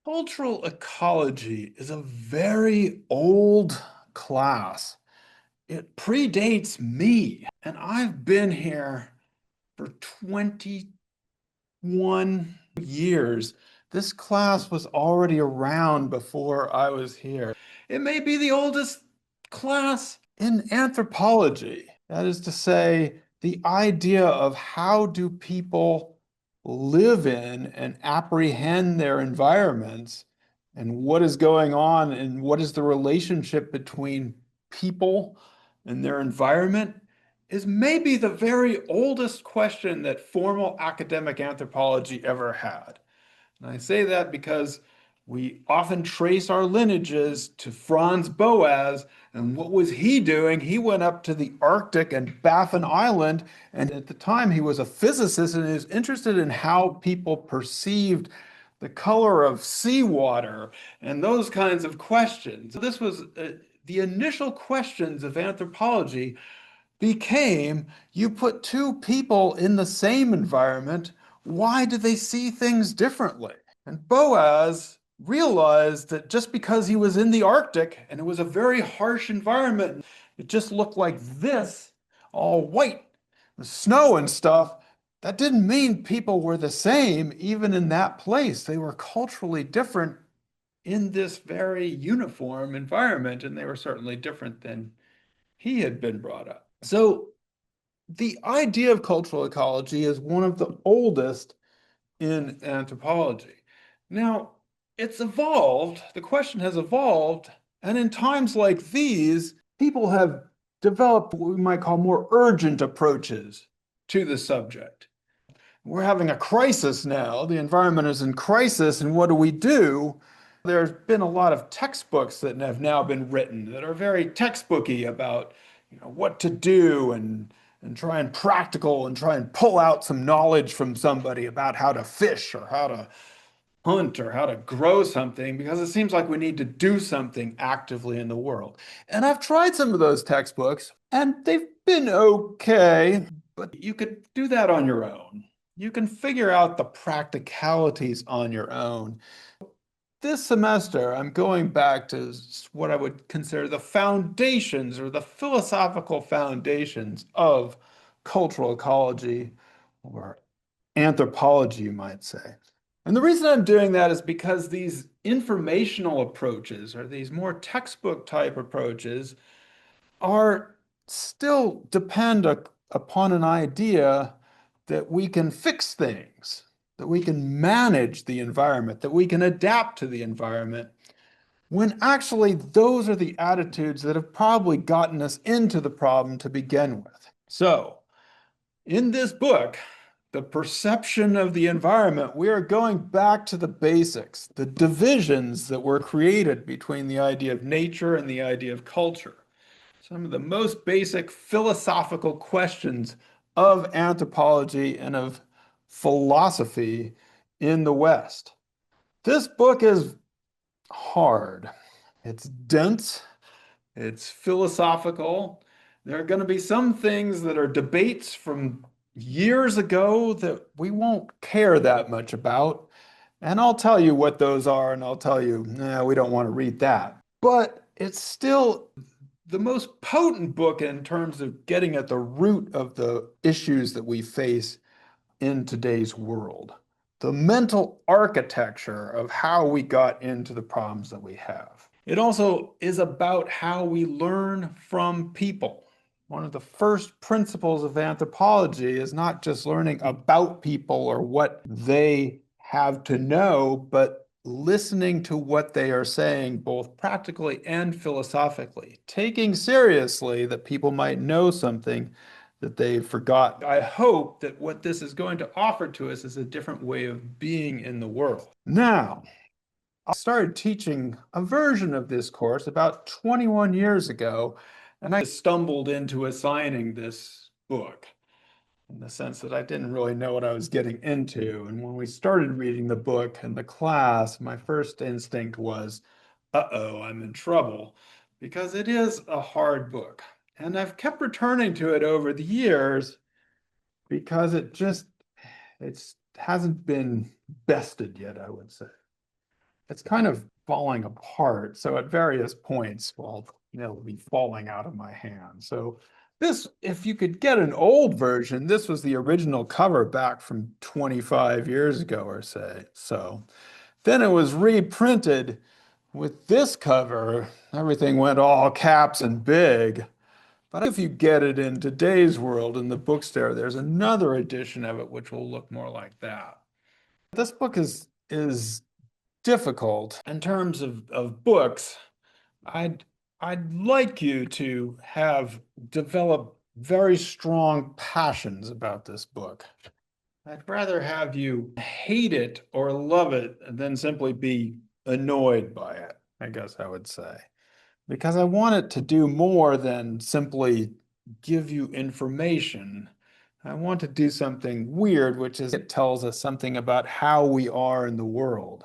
Cultural ecology is a very old class. It predates me, and I've been here for 21 years. This class was already around before I was here. It may be the oldest class in anthropology. That is to say, the idea of how do people live in and apprehend their environments and what is going on and what is the relationship between people and their environment is maybe the very oldest question that formal academic anthropology ever had. And I say that because we often trace our lineages to Franz Boas. And what was he doing? He went up to the Arctic and Baffin Island. And at the time, he was a physicist and he was interested in how people perceived the color of seawater and those kinds of questions. So this was the initial questions of anthropology became you put two people in the same environment, why do they see things differently? And Boaz realized that just because he was in the Arctic and it was a very harsh environment, it just looked like this, all white, the snow and stuff. That didn't mean people were the same, even in that place. They were culturally different in this very uniform environment, and they were certainly different than he had been brought up. So the idea of cultural ecology is one of the oldest in anthropology. Now, it's evolved, the question has evolved, and in times like these, people have developed what we might call more urgent approaches to the subject. We're having a crisis now. The environment is in crisis, and what do we do? There's been a lot of textbooks that have now been written that are very textbooky about, what to do and try and practical and try and pull out some knowledge from somebody about how to fish or how to hunt or how to grow something because it seems like we need to do something actively in the world. And I've tried some of those textbooks and they've been okay, but you could do that on your own. You can figure out the practicalities on your own. This semester, I'm going back to what I would consider the foundations or the philosophical foundations of cultural ecology or anthropology, you might say. And the reason I'm doing that is because these informational approaches or these more textbook type approaches are still depend upon an idea that we can fix things, that we can manage the environment, that we can adapt to the environment, when actually those are the attitudes that have probably gotten us into the problem to begin with. So, in this book, The Perception of the Environment, we are going back to the basics, the divisions that were created between the idea of nature and the idea of culture. Some of the most basic philosophical questions of anthropology and of philosophy in the West. This book is hard. It's dense, it's philosophical. There are going to be some things that are debates from years ago that we won't care that much about. And I'll tell you what those are, and I'll tell you, nah, we don't want to read that. But it's still the most potent book in terms of getting at the root of the issues that we face in today's world, the mental architecture of how we got into the problems that we have. It also is about how we learn from people. One of the first principles of anthropology is not just learning about people or what they have to know, but listening to what they are saying, both practically and philosophically, taking seriously that people might know something that they've forgotten. I hope that what this is going to offer to us is a different way of being in the world. Now, I started teaching a version of this course about 21 years ago, and I stumbled into assigning this book in the sense that I didn't really know what I was getting into. And when we started reading the book in the class, my first instinct was, uh-oh, I'm in trouble, because it is a hard book. And I've kept returning to it over the years because it hasn't been bested yet, I would say. it's kind of falling apart. So at various points, well, it'll be falling out of my hand. So this, if you could get an old version, this was the original cover back from 25 years ago or say. So then it was reprinted with this cover. Everything went all caps and big. But if you get it in today's world in the bookstore, there's another edition of it which will look more like that. This book is difficult in terms of books. I'd I'd like you to have developed very strong passions about this book. I'd rather have you hate it or love it than simply be annoyed by it, I guess I would say. Because I want it to do more than simply give you information. I want to do something weird, which is it tells us something about how we are in the world.